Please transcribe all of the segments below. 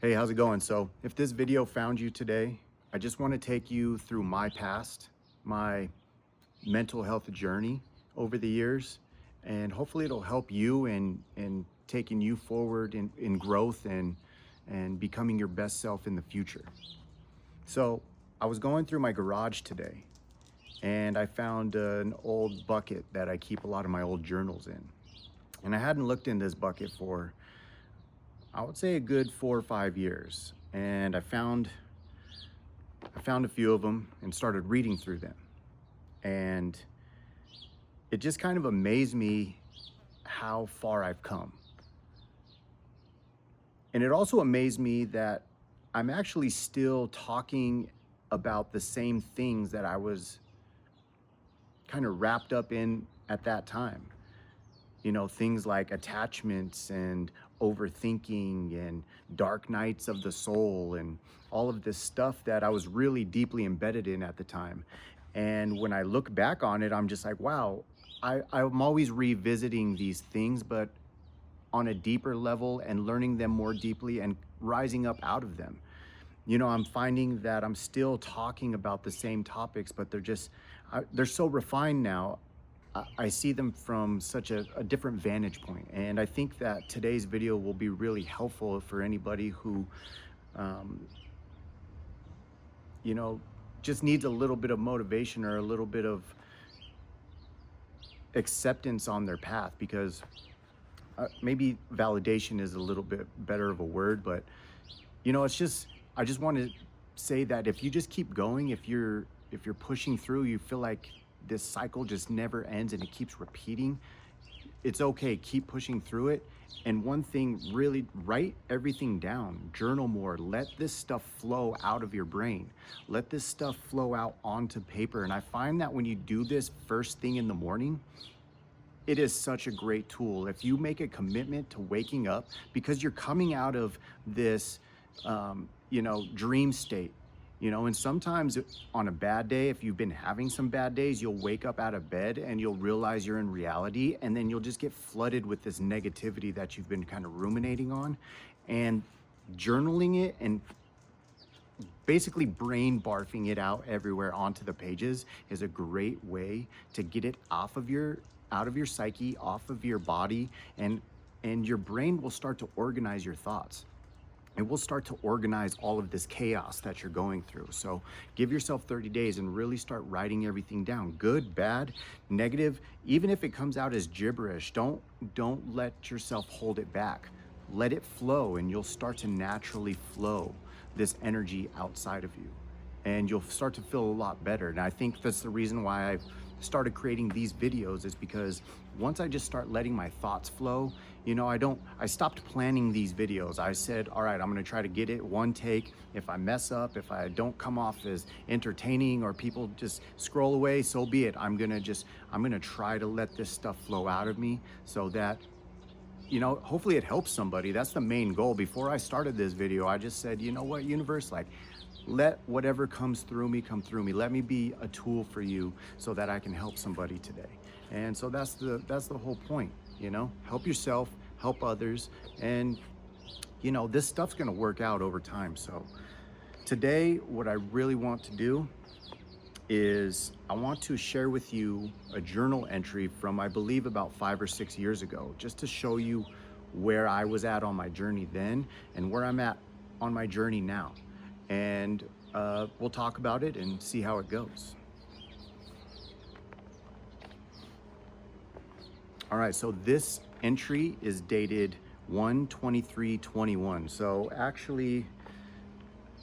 Hey, how's it going? So if this video found you today, I just want to take you through my past, my mental health journey over the years, and hopefully it'll help you in taking you forward in growth and becoming your best self in the future. So I was going through my garage today and I found an old bucket that I keep a lot of my old journals in. And I hadn't looked in this bucket for, I would say, a good 4 or 5 years. And I found a few of them and started reading through them. And it just kind of amazed me how far I've come. And it also amazed me that I'm actually still talking about the same things that I was kind of wrapped up in at that time. You know, things like attachments and overthinking and dark nights of the soul and all of this stuff that I was really deeply embedded in at the time. And when I look back on it, I'm just like, wow, I'm always revisiting these things, but on a deeper level and learning them more deeply and rising up out of them. You know, I'm finding that I'm still talking about the same topics, but they're so refined now. I see them from such a different vantage point. And I think that today's video will be really helpful for anybody who, um, you know, just needs a little bit of motivation or a little bit of acceptance on their path, because maybe validation is a little bit better of a word, but you know, I just want to say that if you just keep going, if you're pushing through, you feel like this cycle just never ends and it keeps repeating, it's okay. Keep pushing through it. And one thing, really write everything down, journal more, let this stuff flow out of your brain, let this stuff flow out onto paper. And I find that when you do this first thing in the morning, it is such a great tool. If you make a commitment to waking up, because you're coming out of this, dream state, and sometimes on a bad day, if you've been having some bad days, you'll wake up out of bed and you'll realize you're in reality. And then you'll just get flooded with this negativity that you've been kind of ruminating on. And journaling it and basically brain barfing it out everywhere onto the pages is a great way to get it out of your psyche, off of your body, and your brain will start to organize your thoughts. It will start to organize all of this chaos that you're going through. So give yourself 30 days and really start writing everything down. Good, bad, negative, even if it comes out as gibberish, don't let yourself hold it back. Let it flow and you'll start to naturally flow this energy outside of you. And you'll start to feel a lot better. And I think that's the reason why I've started creating these videos, is because once I just start letting my thoughts flow, I stopped planning these videos. I said, all right, I'm gonna try to get it one take. If I mess up, if I don't come off as entertaining or people just scroll away, so be it. I'm gonna try to let this stuff flow out of me so that, hopefully it helps somebody. That's the main goal. Before I started this video, I just said, you know what, universe, like, let whatever comes through me come through me. Let me be a tool for you so that I can help somebody today. And so that's the whole point, help yourself, help others. And, this stuff's going to work out over time. So today, what I really want to do is I want to share with you a journal entry from, I believe, about 5 or 6 years ago, just to show you where I was at on my journey then and where I'm at on my journey now. And we'll talk about it and see how it goes. All right, so this entry is dated 1/23/21. So actually,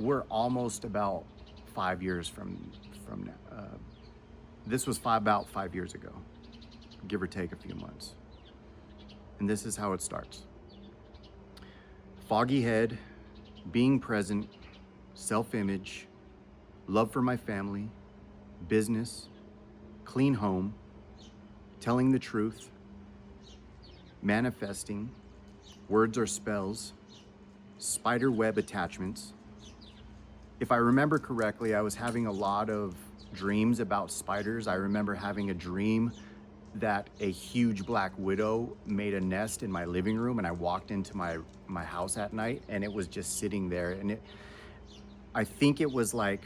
we're almost about 5 years from now. This was about 5 years ago, give or take a few months. And this is how it starts. Foggy head, being present, self-image, love for my family, business, clean home, telling the truth, manifesting, words or spells, spider web attachments. If I remember correctly, I was having a lot of dreams about spiders. I remember having a dream that a huge black widow made a nest in my living room, and I walked into my house at night and it was just sitting there. And I think it was like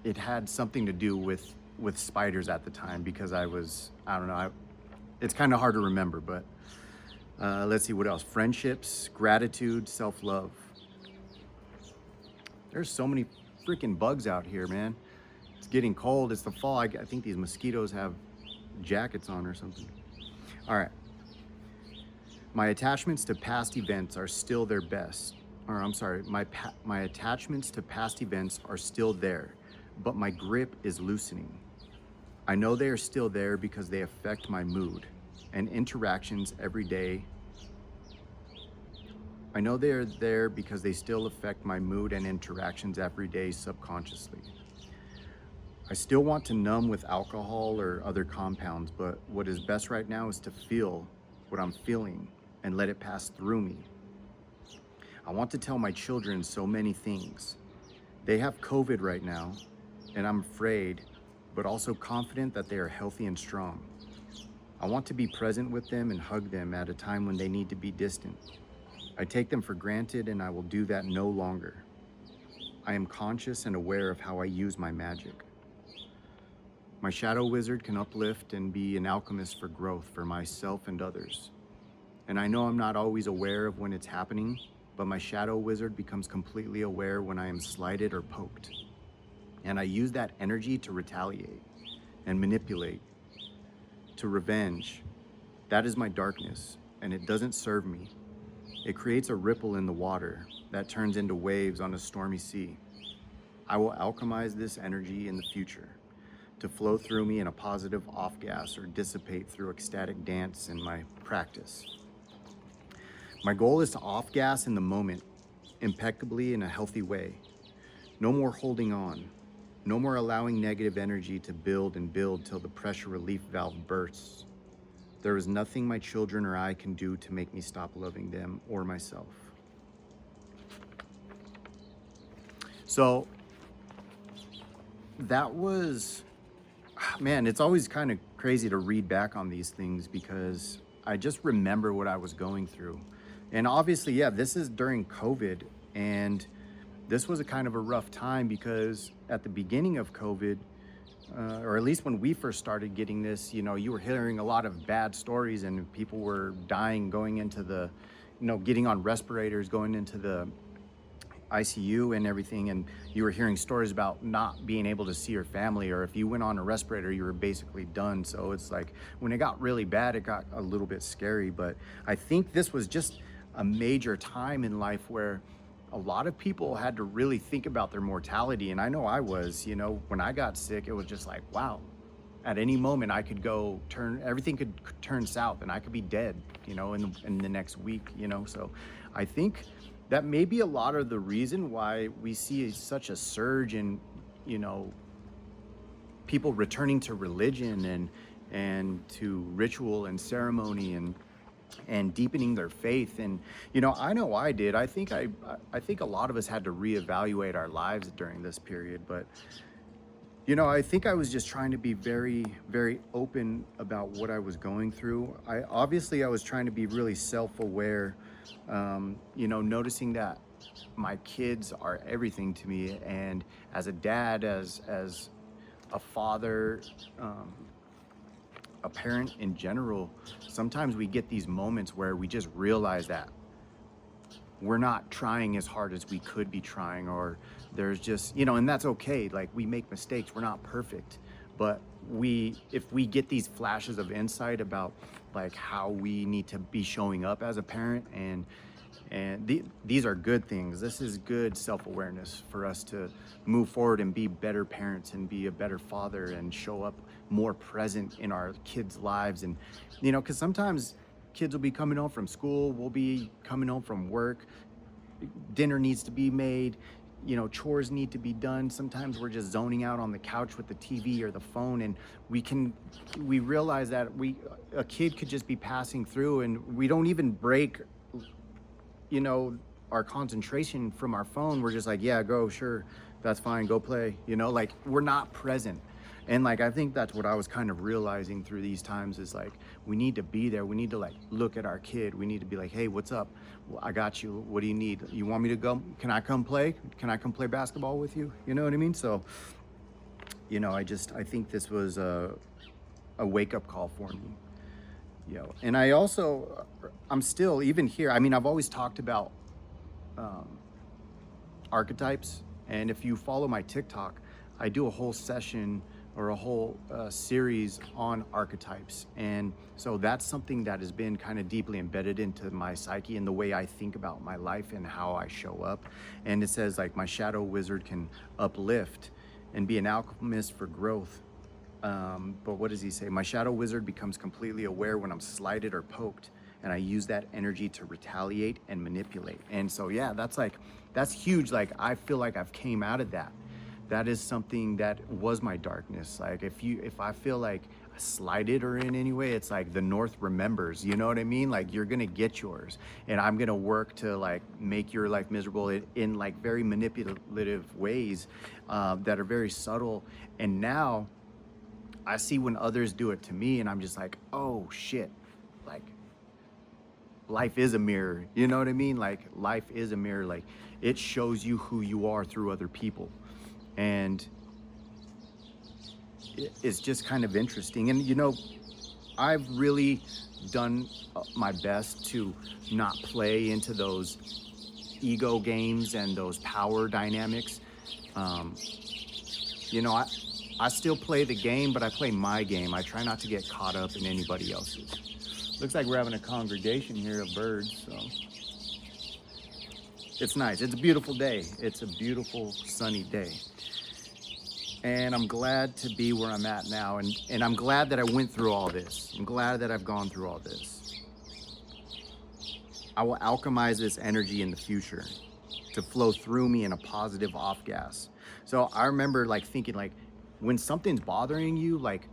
it had something to do with spiders at the time, because I don't know, it's kind of hard to remember. But let's see what else. Friendships, gratitude, self-love. There's so many freaking bugs out here, man. It's getting cold. It's the fall. I think these mosquitoes have jackets on or something. All right. My attachments to past events are still their best. Or I'm sorry, my attachments to past events are still there, but my grip is loosening. I know they are still there because they affect my mood and interactions every day. I know they are there because they still affect my mood and interactions every day subconsciously. I still want to numb with alcohol or other compounds, but what is best right now is to feel what I'm feeling and let it pass through me. I want to tell my children so many things. They have COVID right now, and I'm afraid, but also confident that they are healthy and strong. I want to be present with them and hug them at a time when they need to be distant. I take them for granted, and I will do that no longer. I am conscious and aware of how I use my magic. My shadow wizard can uplift and be an alchemist for growth for myself and others. And I know I'm not always aware of when it's happening, but my shadow wizard becomes completely aware when I am slighted or poked. And I use that energy to retaliate and manipulate, to revenge. That is my darkness, and it doesn't serve me. It creates a ripple in the water that turns into waves on a stormy sea. I will alchemize this energy in the future to flow through me in a positive off-gas or dissipate through ecstatic dance in my practice. My goal is to off-gas in the moment, impeccably in a healthy way. No more holding on. No more allowing negative energy to build and build till the pressure relief valve bursts. There is nothing my children or I can do to make me stop loving them or myself. So that was, man, it's always kind of crazy to read back on these things because I just remember what I was going through. And obviously, yeah, this is during COVID, and this was a kind of a rough time because at the beginning of COVID, or at least when we first started getting this, you know, you were hearing a lot of bad stories and people were dying, going into the, you know, getting on respirators, going into the ICU and everything. And you were hearing stories about not being able to see your family, or if you went on a respirator, you were basically done. So it's like when it got really bad, it got a little bit scary. But I think this was just a major time in life where a lot of people had to really think about their mortality. And I know I was, you know, when I got sick, it was just like, wow, at any moment I could go everything could turn south and I could be dead, you know, in the next week, you know. So I think that may be a lot of the reason why we see such a surge in, you know, people returning to religion and to ritual and ceremony and deepening their faith. And you know I did. I think a lot of us had to reevaluate our lives during this period. But you know, I think I was just trying to be very, very open about what I was going through. I was trying to be really self-aware, you know, noticing that my kids are everything to me, and as a dad, as a father, a parent in general, sometimes we get these moments where we just realize that we're not trying as hard as we could be trying, or there's just, you know, and that's okay. Like, we make mistakes, we're not perfect, but if we get these flashes of insight about like how we need to be showing up as a parent, and these are good things. This is good self-awareness for us to move forward and be better parents and be a better father and show up more present in our kids' lives. And you know, because sometimes kids will be coming home from school, we'll be coming home from work, dinner needs to be made, you know, chores need to be done. Sometimes we're just zoning out on the couch with the TV or the phone, and we realize that a kid could just be passing through, and we don't even break, you know, our concentration from our phone. We're just like, yeah, go, sure, that's fine, go play, you know, like we're not present. And like, I think that's what I was kind of realizing through these times is like, we need to be there. We need to like look at our kid. We need to be like, hey, what's up? Well, I got you. What do you need? You want me to go? Can I come play? Can I come play basketball with you? You know what I mean? So, I think this was a wake up call for me. And I also, I'm still even here. I mean, I've always talked about um, archetypes. And if you follow my TikTok, I do a whole session or a whole series on archetypes. And so that's something that has been kind of deeply embedded into my psyche and the way I think about my life and how I show up. And it says, like, my shadow wizard can uplift and be an alchemist for growth. But what does he say? My shadow wizard becomes completely aware when I'm slighted or poked, and I use that energy to retaliate and manipulate. And so, yeah, that's huge. Like, I feel like I've came out of that. That is something that was my darkness. Like, if I feel like slighted or in any way, it's like the North remembers, you know what I mean? Like, you're gonna get yours, and I'm gonna work to like make your life miserable in like very manipulative ways that are very subtle. And now I see when others do it to me, and I'm just like, oh shit, like, life is a mirror. You know what I mean? Like, life is a mirror. Like, it shows you who you are through other people. And it's just kind of interesting. And, I've really done my best to not play into those ego games and those power dynamics. Um, you know, I, I still play the game, but I play my game. I try not to get caught up in anybody else's. Looks like we're having a congregation here of birds, so it's nice. It's a beautiful day. It's a beautiful sunny day. And I'm glad to be where I'm at now. And I'm glad that I went through all this. I'm glad that I've gone through all this. I will alchemize this energy in the future to flow through me in a positive off gas. So I remember like thinking like when something's bothering you, like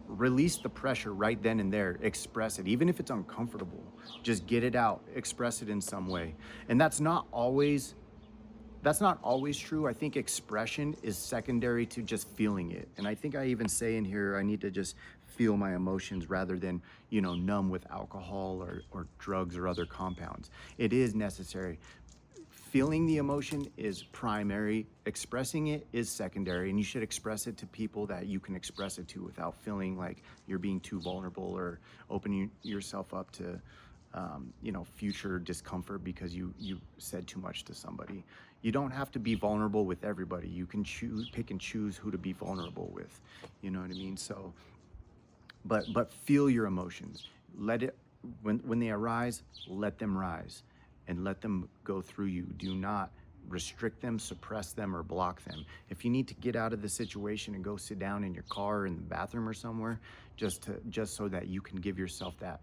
release the pressure right then and there, express it, even if it's uncomfortable, just get it out, express it in some way. And that's not always true. I think expression is secondary to just feeling it. And I think I even say in here, I need to just feel my emotions rather than, numb with alcohol or drugs or other compounds. It is necessary. Feeling the emotion is primary, expressing it is secondary, and you should express it to people that you can express it to without feeling like you're being too vulnerable or opening yourself up to future discomfort because you said too much to somebody. You don't have to be vulnerable with everybody. You can pick and choose who to be vulnerable with. You know what I mean? So, but feel your emotions. Let it when they arise, let them rise, and let them go through you. Do not restrict them, suppress them, or block them. If you need to get out of the situation and go sit down in your car or in the bathroom or somewhere, just so that you can give yourself that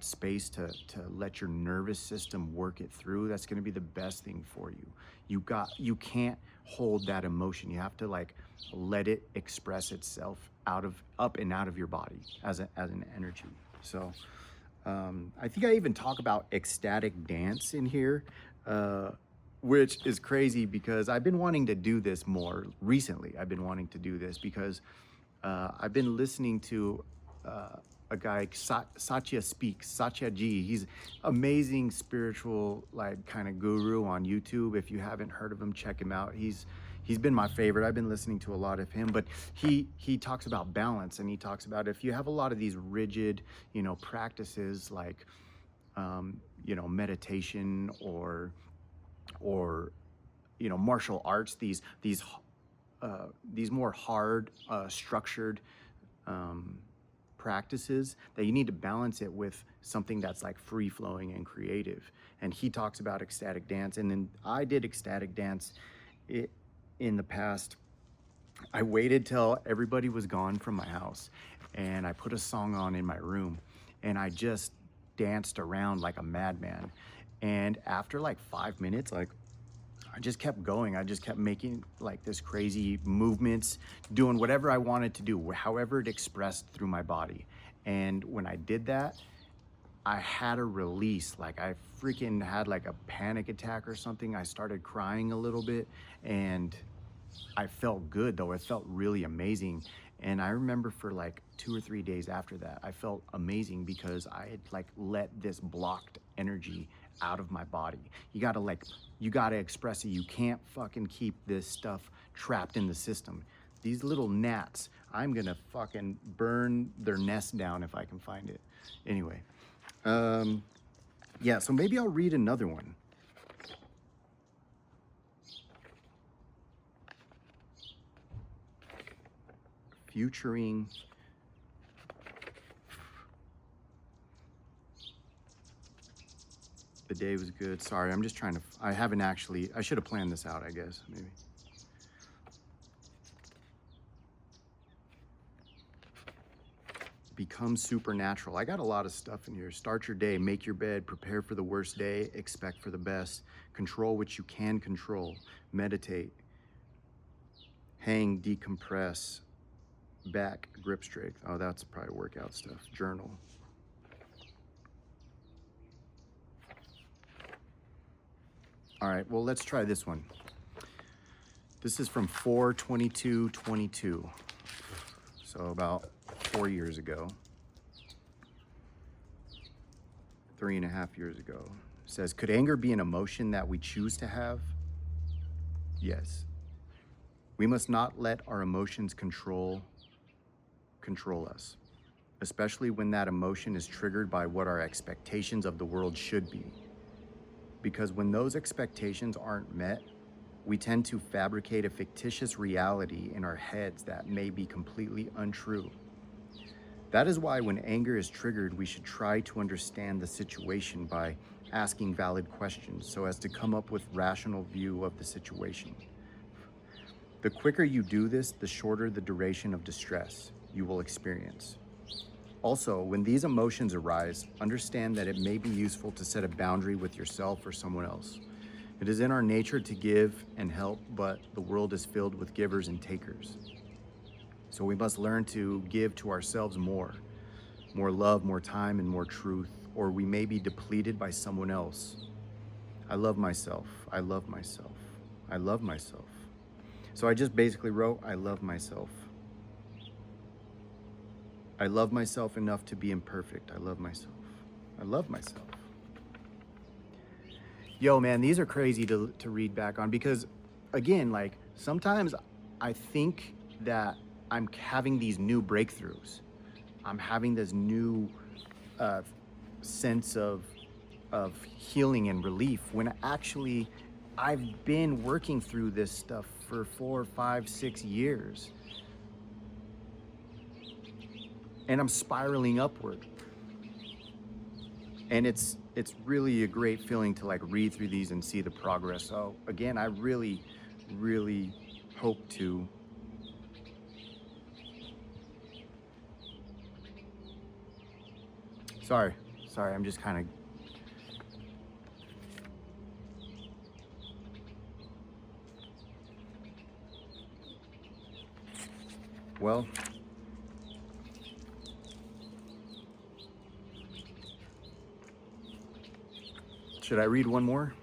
space to let your nervous system work it through, that's going to be the best thing for you. You can't hold that emotion. You have to like let it express itself up and out of your body as an energy. So I think I even talk about ecstatic dance in here, which is crazy because I've been wanting to do this more recently. I've been wanting to do this because I've been listening to a guy, Satya G. He's amazing spiritual like kind of guru on YouTube. If you haven't heard of him, check him out. He's been my favorite. I've been listening to a lot of him, but he talks about balance, and he talks about if you have a lot of these rigid, practices like meditation or martial arts, these more hard structured practices, that you need to balance it with something that's like free flowing and creative. And he talks about ecstatic dance, and then I did ecstatic dance in the past. I waited till everybody was gone from my house, and I put a song on in my room, and I just danced around like a madman. And after like 5 minutes, like I just kept going. I just kept making like this crazy movements, doing whatever I wanted to do, however it expressed through my body. And when I did that, I had a release. Like I freaking had like a panic attack or something. I started crying a little bit, and I felt good though. It felt really amazing. And I remember for like 2 or 3 days after that, I felt amazing because I had like let this blocked energy out of my body. You gotta express it. You can't fucking keep this stuff trapped in the system. These little gnats, I'm gonna fucking burn their nest down if I can find it. Anyway, yeah, so maybe I'll read another one. Futuring. The day was good. Sorry, I'm just trying to, I haven't actually, I should have planned this out, I guess, maybe. Become supernatural. I got a lot of stuff in here. Start your day, make your bed, prepare for the worst day, expect for the best, control what you can control, meditate, hang, decompress, back, grip strength. Oh, that's probably workout stuff. Journal. All right, well, let's try this one. This is from 4/22/22. So about 4 years ago, 3.5 years ago. It says, could anger be an emotion that we choose to have? Yes. We must not let our emotions control us, especially when that emotion is triggered by what our expectations of the world should be. Because when those expectations aren't met, we tend to fabricate a fictitious reality in our heads that may be completely untrue. That is why when anger is triggered, we should try to understand the situation by asking valid questions so as to come up with rational view of the situation. The quicker you do this, the shorter the duration of distress you will experience. Also, when these emotions arise, understand that it may be useful to set a boundary with yourself or someone else. It is in our nature to give and help, but the world is filled with givers and takers. So we must learn to give to ourselves more love, more time, and more truth, or we may be depleted by someone else. I love myself. I love myself. I love myself. So I just basically wrote, I love myself. I love myself enough to be imperfect. I love myself. I love myself. Yo, man, these are crazy to read back on because, again, like sometimes I think that I'm having these new breakthroughs. I'm having this new sense of healing and relief when actually I've been working through this stuff for 4, 5, 6 years. And I'm spiraling upward. And it's really a great feeling to like read through these and see the progress. So again, I really, really hope to Sorry, I'm just kind of well, should I read one more?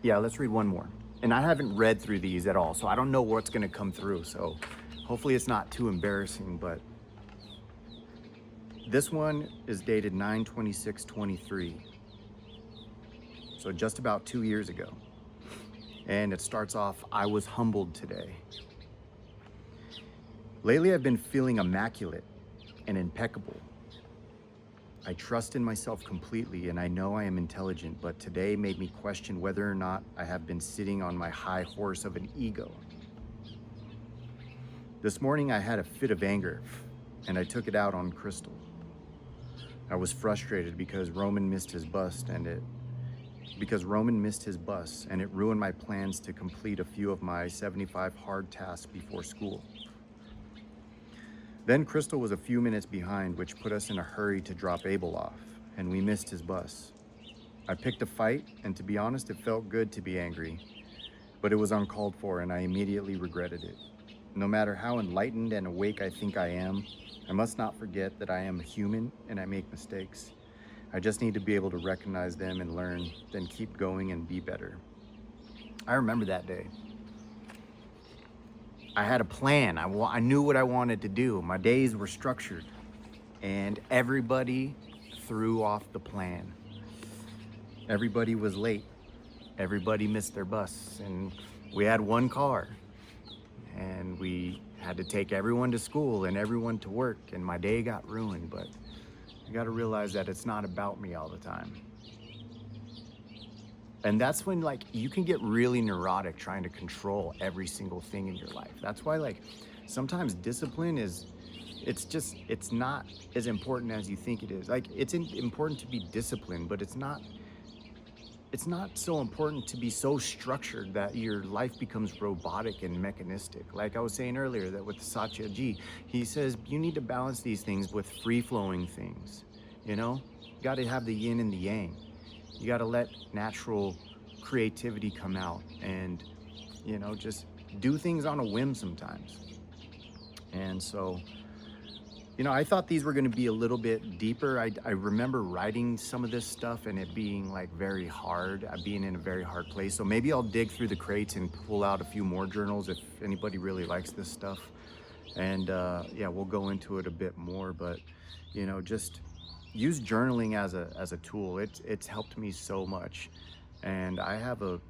Yeah, let's read one more. And I haven't read through these at all, so I don't know what's going to come through. So hopefully it's not too embarrassing, but this one is dated 9/26/23. So just about 2 years ago. And it starts off, I was humbled today. Lately, I've been feeling immaculate and impeccable. I trust in myself completely, and I know I am intelligent, but today made me question whether or not I have been sitting on my high horse of an ego. This morning, I had a fit of anger, and I took it out on Crystal. I was frustrated because Roman missed his bus, and it ruined my plans to complete a few of my 75 hard tasks before school. Then Crystal was a few minutes behind, which put us in a hurry to drop Abel off, and we missed his bus. I picked a fight, and to be honest, it felt good to be angry, but it was uncalled for, and I immediately regretted it. No matter how enlightened and awake I think I am, I must not forget that I am a human and I make mistakes. I just need to be able to recognize them and learn, then keep going and be better. I remember that day. I had a plan. I knew what I wanted to do. My days were structured, and everybody threw off the plan. Everybody was late. Everybody missed their bus, and we had one car, and we had to take everyone to school and everyone to work, and my day got ruined. But you got to realize that it's not about me all the time. And that's when like you can get really neurotic trying to control every single thing in your life. That's why like sometimes discipline is it's not as important as you think it is. Like important to be disciplined, but it's not so important to be so structured that your life becomes robotic and mechanistic. Like I was saying earlier, that with Satya Ji, he says you need to balance these things with free flowing things. You got to have the yin and the yang. You got to let natural creativity come out and, just do things on a whim sometimes. And so, I thought these were going to be a little bit deeper. I remember writing some of this stuff and it being like very hard, being in a very hard place. So maybe I'll dig through the crates and pull out a few more journals if anybody really likes this stuff. And yeah, we'll go into it a bit more. But just use journaling as a tool. It's helped me so much. And I have a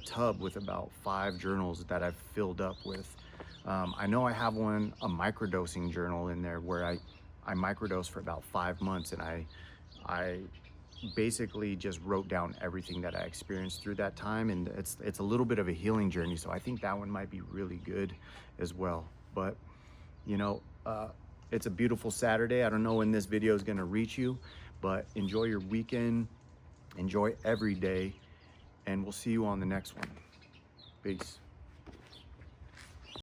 tub with about 5 journals that I've filled up with. I know I have a microdosing journal in there where I microdose for about 5 months, and I basically just wrote down everything that I experienced through that time, and it's a little bit of a healing journey. So I think that one might be really good as well. But you know, uh, it's a beautiful Saturday. I don't know when this video is going to reach you, but enjoy your weekend, enjoy every day, and we'll see you on the next one. Peace.